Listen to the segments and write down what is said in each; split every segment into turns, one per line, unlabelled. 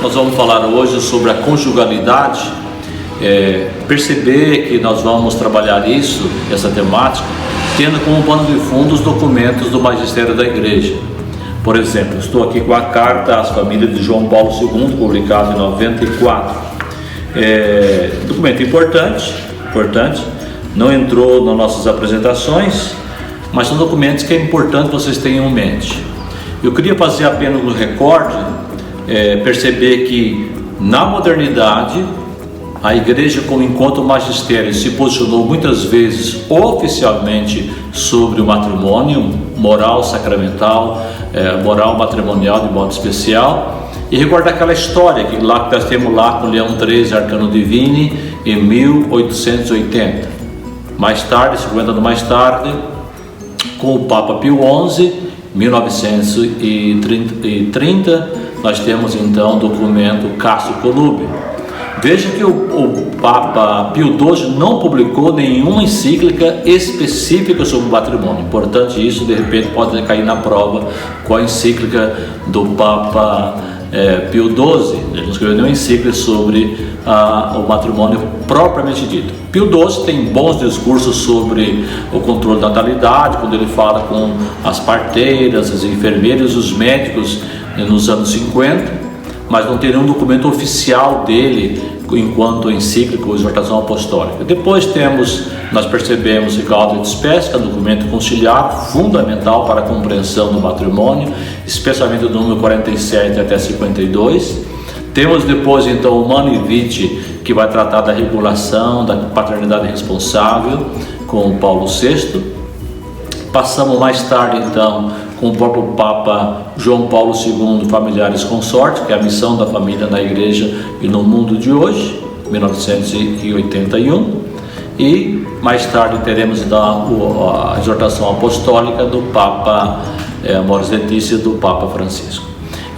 nós vamos falar hoje sobre a conjugalidade. Perceber que nós vamos trabalhar essa temática, tendo como pano de fundo os documentos do magistério da igreja. Por exemplo, estou aqui com a carta às famílias de João Paulo II, publicada em 94. Documento importante, não entrou nas nossas apresentações, mas são documentos que é importante vocês tenham em mente. Eu queria fazer apenas um recorte, perceber que na modernidade a igreja, como enquanto magistério, se posicionou muitas vezes oficialmente sobre o matrimônio, moral sacramental, moral matrimonial de modo especial, e recordar aquela história que nós temos lá com Leão XIII, Arcano Divini, em 1880. Mais tarde, 50 anos mais tarde, com o Papa Pio XI, 1930, nós temos então o documento Castro Colubre. Veja que o Papa Pio XII não publicou nenhuma encíclica específica sobre o matrimônio. Importante isso, de repente pode cair na prova com a encíclica do Papa Pio XII. Ele não escreveu nenhuma encíclica sobre o matrimônio propriamente dito. Pio XII tem bons discursos sobre o controle da natalidade, quando ele fala com as parteiras, as enfermeiras, os médicos nos anos 50, mas não tem nenhum documento oficial dele enquanto encíclica ou exortação apostólica. Depois nós percebemos o Gaudium et Spes, que é um documento conciliar fundamental para a compreensão do matrimônio, especialmente do número 47 até 52. Temos depois então o Humanae Vitae, que vai tratar da regulação da paternidade responsável, com o Paulo VI. Passamos mais tarde então com o próprio Papa João Paulo II, Familiares Consorte, que é a missão da família na igreja e no mundo de hoje, 1981. E mais tarde teremos a exortação apostólica do Papa Amoris Laetitia, do Papa Francisco.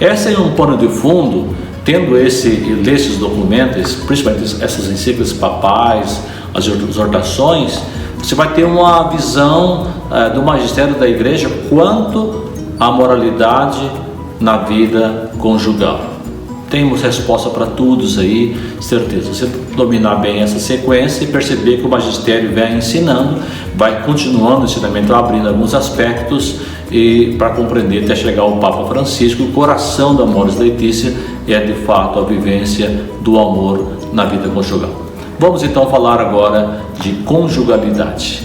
Esse é um pano de fundo. Tendo esses documentos, principalmente essas encíclicas papais, as exortações, você vai ter uma visão do magistério da igreja quanto à moralidade na vida conjugal. Temos resposta para tudo isso aí, certeza. Você dominar bem essa sequência e perceber que o magistério vem ensinando, vai continuando o ensinamento, abrindo alguns aspectos e para compreender até chegar ao Papa Francisco. O coração da Amoris Laetitia é de fato a vivência do amor na vida conjugal. Vamos então falar agora de conjugalidade.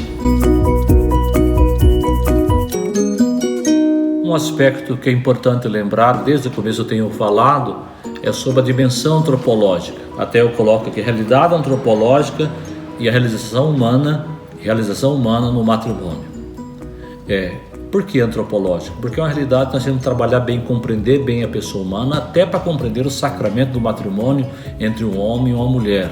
Um aspecto que é importante lembrar, desde o começo eu tenho falado, é sobre a dimensão antropológica. Até eu coloco aqui a realidade antropológica e a realização humana no matrimônio. Por que antropológico? Porque é uma realidade que nós temos que trabalhar bem, compreender bem a pessoa humana, até para compreender o sacramento do matrimônio entre um homem e uma mulher.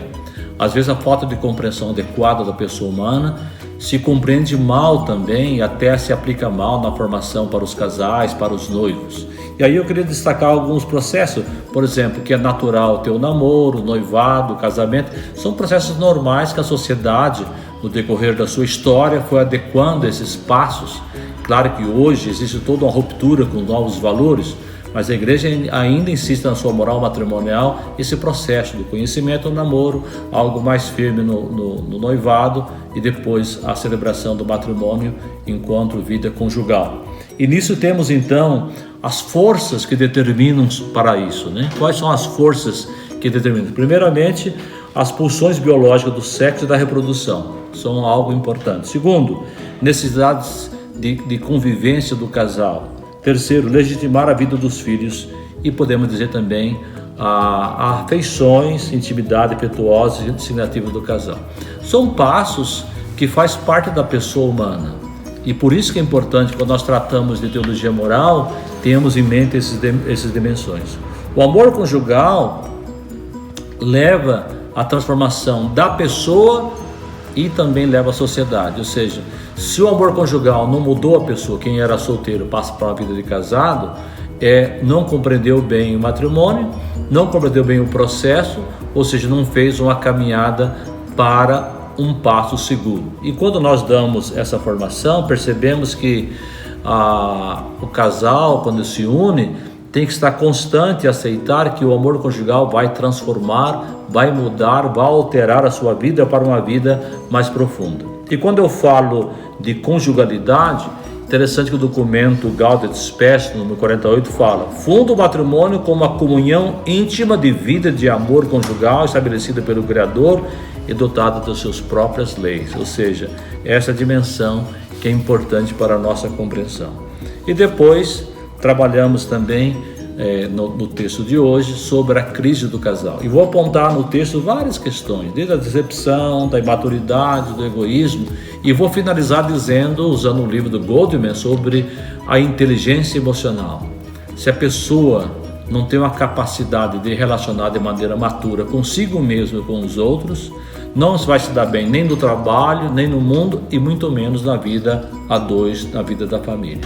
Às vezes a falta de compreensão adequada da pessoa humana se compreende mal também e até se aplica mal na formação para os casais, para os noivos. E aí eu queria destacar alguns processos, por exemplo, que é natural ter o namoro, o noivado, o casamento. São processos normais que a sociedade, no decorrer da sua história, foi adequando esses passos. Claro que hoje existe toda uma ruptura com novos valores, mas a igreja ainda insiste na sua moral matrimonial, esse processo do conhecimento do namoro, algo mais firme no noivado e depois a celebração do matrimônio enquanto vida conjugal. E nisso temos então as forças que determinam para isso, né? Quais são as forças que determinam? Primeiramente, as pulsões biológicas do sexo e da reprodução são algo importante. Segundo, necessidades de convivência do casal. Terceiro, legitimar a vida dos filhos e podemos dizer também afeições, intimidade afetuosa e significativa do casal. São passos que faz parte da pessoa humana e por isso que é importante, quando nós tratamos de teologia moral, tenhamos em mente essas dimensões. O amor conjugal leva à transformação da pessoa e também leva à sociedade, ou seja, se o amor conjugal não mudou a pessoa, quem era solteiro passa para uma vida de casado, não compreendeu bem o matrimônio, não compreendeu bem o processo, ou seja, não fez uma caminhada para um passo seguro. E quando nós damos essa formação, percebemos que o casal, quando se une, tem que estar constante e aceitar que o amor conjugal vai transformar, vai mudar, vai alterar a sua vida para uma vida mais profunda. E quando eu falo de conjugalidade, interessante que o documento Gaudet Spes, número 48, fala: funda o matrimônio como uma comunhão íntima de vida de amor conjugal estabelecida pelo Criador e dotada das suas próprias leis. Ou seja, essa dimensão que é importante para a nossa compreensão. E depois trabalhamos também no texto de hoje sobre a crise do casal. E vou apontar no texto várias questões, desde a decepção, da imaturidade, do egoísmo, e vou finalizar dizendo, usando o livro do Goldman, sobre a inteligência emocional. Se a pessoa não tem uma capacidade de relacionar de maneira matura consigo mesmo e com os outros, não vai se dar bem nem no trabalho, nem no mundo e muito menos na vida a dois, na vida da família.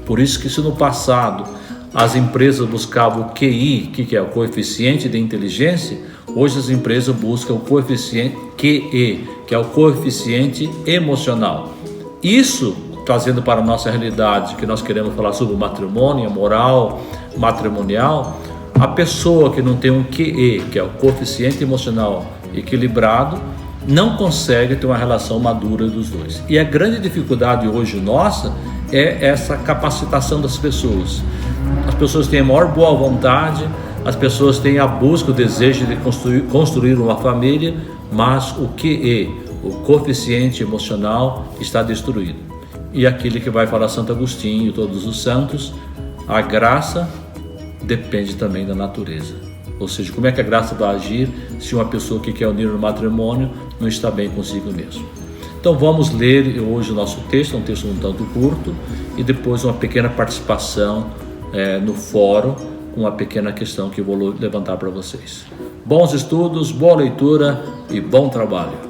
Por isso que se no passado as empresas buscavam o QI, que é o coeficiente de inteligência, hoje as empresas buscam o coeficiente QE, que é o coeficiente emocional. Isso, trazendo para a nossa realidade, que nós queremos falar sobre o matrimônio, a moral matrimonial, a pessoa que não tem um QE, que é o coeficiente emocional equilibrado, não consegue ter uma relação madura dos dois. E a grande dificuldade hoje nossa é essa capacitação das pessoas. As pessoas têm a maior boa vontade, as pessoas têm a busca, o desejo de construir uma família, mas o QE, o coeficiente emocional, está destruído. E aquele que vai falar Santo Agostinho e todos os santos, a graça depende também da natureza. Ou seja, como é que a graça vai agir se uma pessoa que quer unir no matrimônio não está bem consigo mesmo? Então vamos ler hoje o nosso texto, é um texto um tanto curto, e depois uma pequena participação no fórum, com uma pequena questão que eu vou levantar para vocês. Bons estudos, boa leitura e bom trabalho.